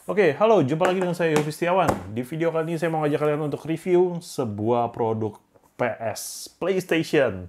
Oke, halo, jumpa lagi dengan saya Yofi Setiawan. Di video kali ini saya mau ngajak kalian untuk review sebuah produk PS, PlayStation.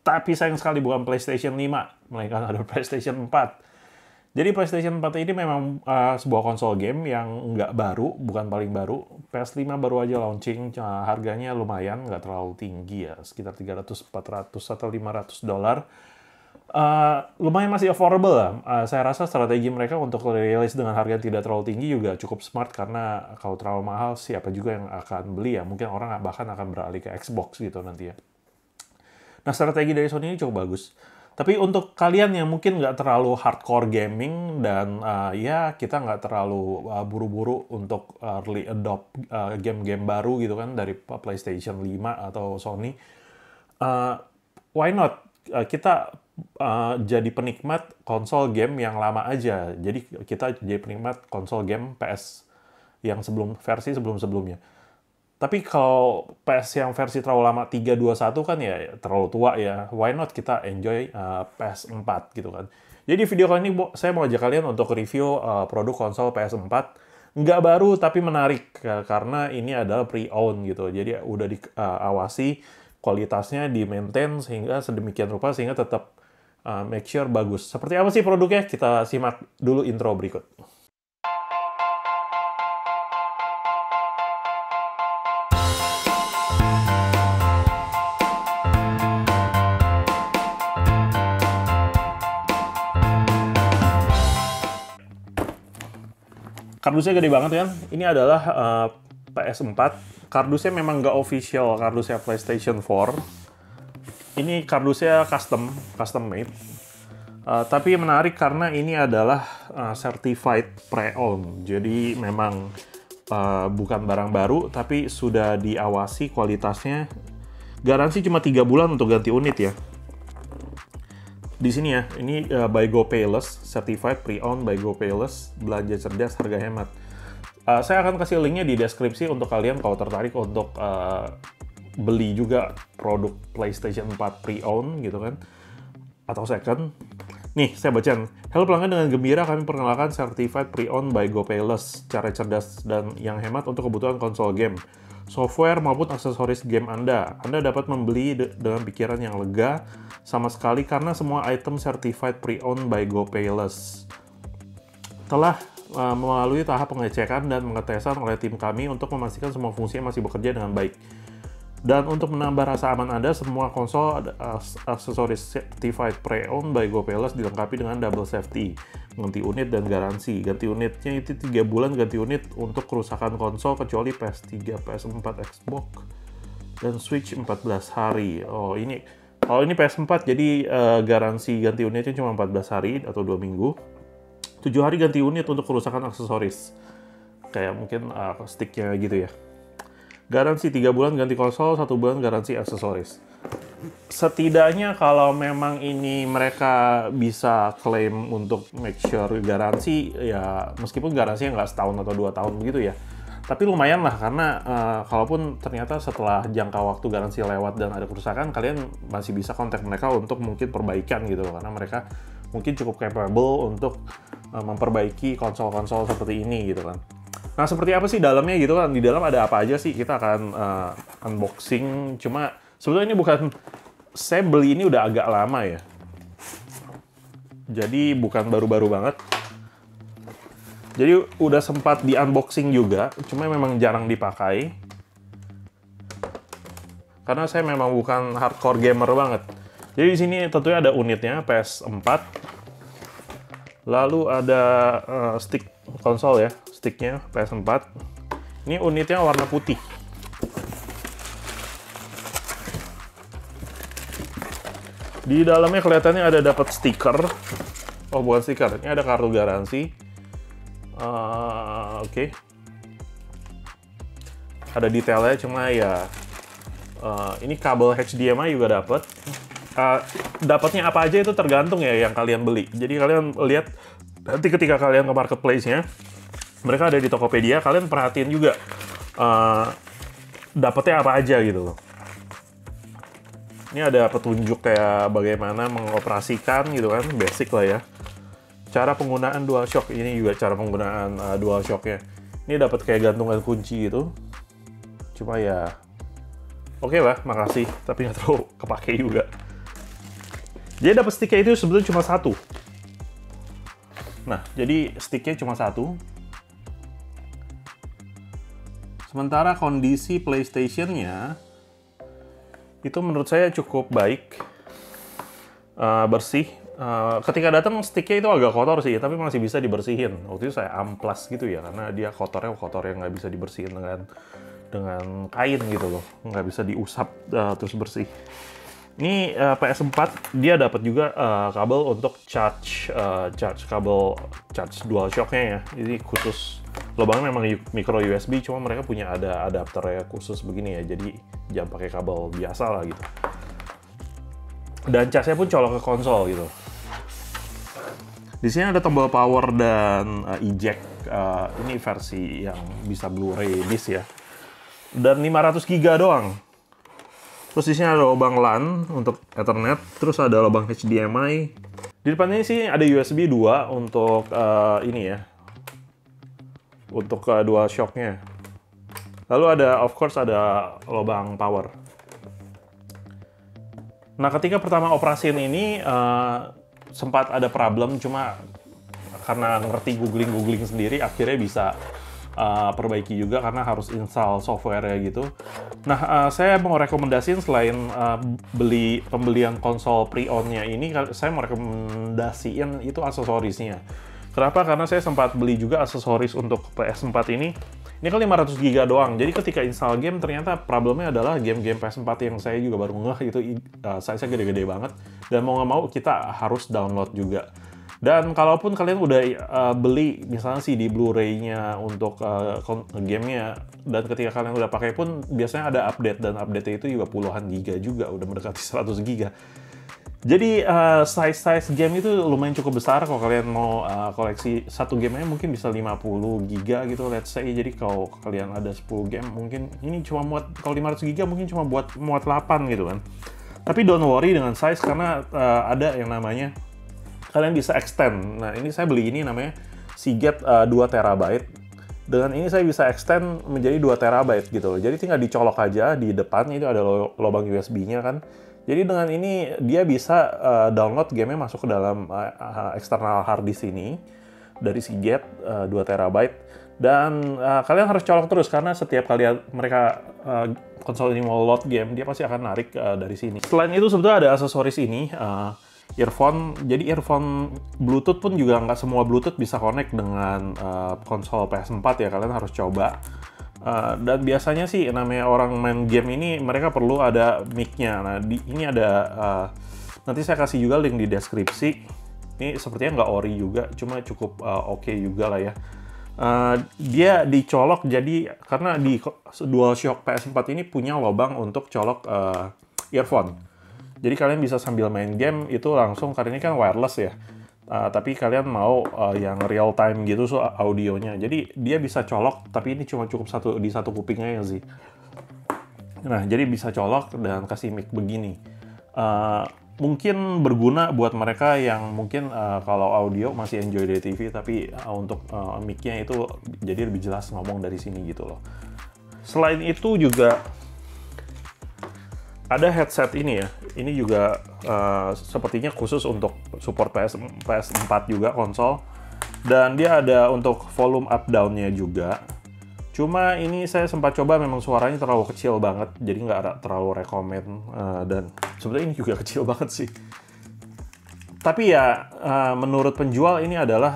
Tapi sayang sekali bukan PlayStation 5, melainkan ada PlayStation 4. Jadi PlayStation 4 ini memang sebuah konsol game yang nggak baru, bukan paling baru. PS5 baru aja launching, harganya lumayan, nggak terlalu tinggi ya, sekitar 300, 400, atau $500. Lumayan masih affordable lah. Saya rasa strategi mereka untuk rilis dengan harga yang tidak terlalu tinggi juga cukup smart, karena kalau terlalu mahal siapa juga yang akan beli ya. Mungkin orang bahkan akan beralih ke Xbox gitu nanti ya. Nah, strategi dari Sony ini cukup bagus. Tapi untuk kalian yang mungkin nggak terlalu hardcore gaming dan ya kita nggak terlalu buru-buru untuk early adopt game-game baru gitu kan dari PlayStation 5 atau Sony, why not? Kita jadi penikmat konsol game yang lama aja. Jadi kita jadi penikmat konsol game PS yang versi sebelum-sebelumnya. Tapi kalau PS yang versi terlalu lama 321 kan ya terlalu tua ya. Why not kita enjoy PS4 gitu kan. Jadi video kali ini saya mau ajak kalian untuk review produk konsol PS4. Nggak baru tapi menarik karena ini adalah pre-owned gitu. Jadi udah diawasi, kualitasnya di-maintain sehingga sedemikian rupa sehingga tetap make sure bagus. Seperti apa sih produknya? Kita simak dulu intro berikut. Kardusnya gede banget kan? Ini adalah PS4. Kardusnya memang nggak official kardusnya PlayStation 4. Ini kardusnya custom made. Tapi menarik karena ini adalah certified pre-owned. Jadi memang bukan barang baru, tapi sudah diawasi kualitasnya. Garansi cuma 3 bulan untuk ganti unit ya. Di sini ya, ini by Go Payless, certified pre-owned by Go Payless, belanja cerdas, harga hemat. Saya akan kasih linknya di deskripsi untuk kalian kalau tertarik untuk beli juga produk PlayStation 4 pre-owned gitu kan, atau second. Nih, saya bacain. Halo pelanggan, dengan gembira kami perkenalkan certified pre-owned by Go Payless, cara cerdas dan yang hemat untuk kebutuhan konsol game, software maupun aksesoris game Anda. Anda dapat membeli dengan pikiran yang lega sama sekali karena semua item certified pre-owned by Go Payless telah melalui tahap pengecekan dan pengetesan oleh tim kami untuk memastikan semua fungsinya masih bekerja dengan baik. Dan untuk menambah rasa aman Anda, semua konsol aksesoris certified pre-owned by Go Payless dilengkapi dengan double safety, ganti unit dan garansi. Ganti unitnya itu 3 bulan ganti unit untuk kerusakan konsol kecuali PS3, PS4, Xbox, dan Switch 14 hari. Oh, kalau ini PS4 jadi garansi ganti unitnya cuma 14 hari atau 2 minggu. 7 hari ganti unit untuk kerusakan aksesoris. Kayak mungkin sticknya gitu ya. Garansi 3 bulan ganti konsol, 1 bulan garansi aksesoris. Setidaknya kalau memang ini mereka bisa klaim untuk make sure garansi, ya meskipun garansinya nggak setahun atau 2 tahun begitu ya. Tapi lumayan lah, karena kalaupun ternyata setelah jangka waktu garansi lewat dan ada kerusakan, kalian masih bisa kontak mereka untuk mungkin perbaikan gitu loh. Karena mereka mungkin cukup capable untuk memperbaiki konsol-konsol seperti ini gitu kan. Nah, seperti apa sih dalamnya gitu kan? Di dalam ada apa aja sih? Kita akan unboxing. Cuma sebetulnya ini bukan, saya beli ini udah agak lama ya. Jadi bukan baru-baru banget. Jadi udah sempat di unboxing juga, cuma memang jarang dipakai. Karena saya memang bukan hardcore gamer banget. Jadi di sini tentunya ada unitnya PS4. Lalu ada stick konsol ya, sticknya PS4. Ini unitnya warna putih. Di dalamnya kelihatannya ada dapat stiker. Oh, bukan stiker, ini ada kartu garansi. Oke. Ada detailnya, cuma ya ini kabel HDMI juga dapat. Dapatnya apa aja itu tergantung ya yang kalian beli. Jadi kalian lihat nanti ketika kalian ke marketplace-nya, mereka ada di Tokopedia, kalian perhatiin juga dapatnya apa aja gitu loh. Ini ada petunjuk kayak bagaimana mengoperasikan gitu kan, basic lah ya. cara penggunaan DualShock. Ini juga cara penggunaan DualShock-nya. Ini dapat kayak gantungan kunci gitu. Cuma ya oke lah, makasih, tapi nggak terlalu kepake juga. Jadi dapat sticknya itu sebetulnya cuma satu. Nah, jadi sticknya cuma satu. Sementara kondisi PlayStation-nya itu menurut saya cukup baik, bersih. Ketika datang sticknya itu agak kotor sih, tapi masih bisa dibersihin. Waktu itu saya amplas gitu ya, karena dia kotor yang nggak bisa dibersihin dengan kain gitu loh, nggak bisa diusap terus bersih. Ini PS4 dia dapat juga kabel untuk charge DualShock-nya ya. Ini khusus, lubangnya memang micro USB, cuma mereka punya ada adapternya khusus begini ya, jadi jangan pakai kabel biasa lah gitu. Dan casnya pun colok ke konsol gitu. Di sini ada tombol power dan eject. Ini versi yang bisa Blu-ray disc ya. Dan 500 GB doang. Terus di sini ada lubang LAN untuk Ethernet. Terus ada lubang HDMI. Di depan ini sih ada USB 2 untuk ini ya. Untuk DualShock-nya. Lalu ada, of course, ada lubang power. Nah, ketika pertama operasiin ini sempat ada problem, cuma karena ngerti googling sendiri, akhirnya bisa perbaiki juga karena harus install software gitu. Nah, saya mau rekomendasiin selain pembelian konsol pre-owned-nya ini, saya mau rekomendasiin itu aksesorisnya. Kenapa? Karena saya sempat beli juga aksesoris untuk PS4 ini. Ini kan 500 GB doang, jadi ketika install game ternyata problemnya adalah game-game PS4 yang saya juga baru ngeh itu size-nya gede-gede banget, dan mau nggak mau kita harus download juga. Dan kalaupun kalian udah beli misalnya CD Blu-ray-nya untuk gamenya, dan ketika kalian udah pakai pun biasanya ada update, dan update-nya itu juga puluhan giga juga, udah mendekati 100 giga. Jadi size game itu lumayan cukup besar kalau kalian mau koleksi satu gamenya mungkin bisa 50 giga gitu, let's say. Jadi kalau kalian ada 10 game mungkin ini cuma muat, kalau 500 giga mungkin cuma muat 8 gitu kan. Tapi don't worry dengan size karena ada yang namanya kalian bisa extend. Nah, ini saya beli ini namanya Seagate 2 TB. Dengan ini saya bisa extend menjadi 2 TB gitu loh. Jadi tinggal dicolok aja di depan, itu ada lubang USB-nya kan. Jadi dengan ini dia bisa download gamenya masuk ke dalam eksternal hard disk ini dari Seagate 2 TB. Dan kalian harus colok terus karena setiap kali mereka konsol ini mau load game, dia pasti akan narik dari sini. Selain itu sebetulnya ada aksesoris ini, earphone. Jadi earphone Bluetooth pun juga nggak semua Bluetooth bisa connect dengan konsol PS4 ya, kalian harus coba. Dan biasanya sih namanya orang main game ini mereka perlu ada mic-nya. Nah, ini ada nanti saya kasih juga link di deskripsi. Ini sepertinya nggak ori juga, cuma cukup oke juga lah ya. Dia dicolok, jadi karena di DualShock PS4 ini punya lubang untuk colok earphone. Jadi kalian bisa sambil main game itu langsung, karena ini kan wireless ya. Tapi kalian mau yang real time gitu audionya. Jadi dia bisa colok, tapi ini cuma cukup di satu kupingnya sih. Nah, jadi bisa colok dan kasih mic begini. Mungkin berguna buat mereka yang mungkin kalau audio masih enjoy dari TV, tapi untuk mic-nya itu jadi lebih jelas ngomong dari sini gitu loh. Selain itu juga ada headset ini ya. Ini juga sepertinya khusus untuk support PS4 juga konsol. Dan dia ada untuk volume up down-nya juga. Cuma ini saya sempat coba, memang suaranya terlalu kecil banget. Jadi nggak terlalu recommend. Dan sebenarnya ini juga kecil banget sih. Tapi ya menurut penjual ini adalah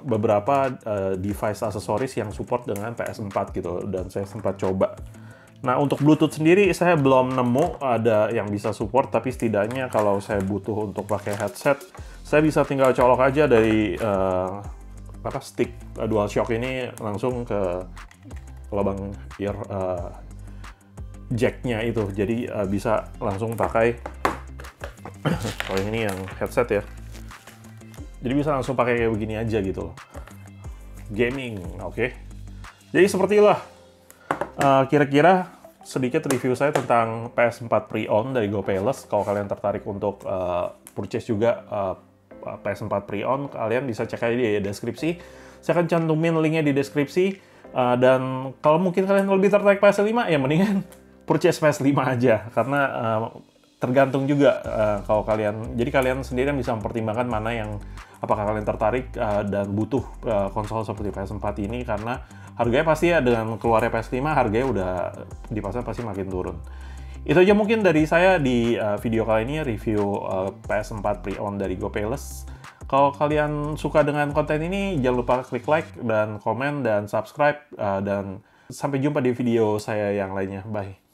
beberapa device aksesoris yang support dengan PS4 gitu. Dan saya sempat coba. Nah, untuk Bluetooth sendiri saya belum nemu ada yang bisa support, tapi setidaknya kalau saya butuh untuk pakai headset, saya bisa tinggal colok aja dari stick DualShock ini langsung ke lubang ear jack-nya itu. Jadi bisa langsung pakai kalau ini yang headset ya. Jadi bisa langsung pakai kayak begini aja gitu loh. Gaming, oke. Jadi seperti itulah kira-kira sedikit review saya tentang PS4 Pre-owned dari GoPayless. Kalau kalian tertarik untuk purchase juga PS4 pre-owned, kalian bisa cek aja di deskripsi. Saya akan cantumin linknya di deskripsi. Dan kalau mungkin kalian lebih tertarik PS5, ya mendingan purchase PS5 aja. Karena tergantung juga kalau kalian. Jadi kalian sendiri bisa mempertimbangkan mana yang apakah kalian tertarik dan butuh konsol seperti PS4 ini. Karena harganya pasti ya, dengan keluarnya PS5, harganya udah di pasar pasti makin turun. Itu aja mungkin dari saya di video kali ini, review PS4 pre-owned dari GoPayless. Kalau kalian suka dengan konten ini, jangan lupa klik like dan komen dan subscribe. Dan sampai jumpa di video saya yang lainnya. Bye.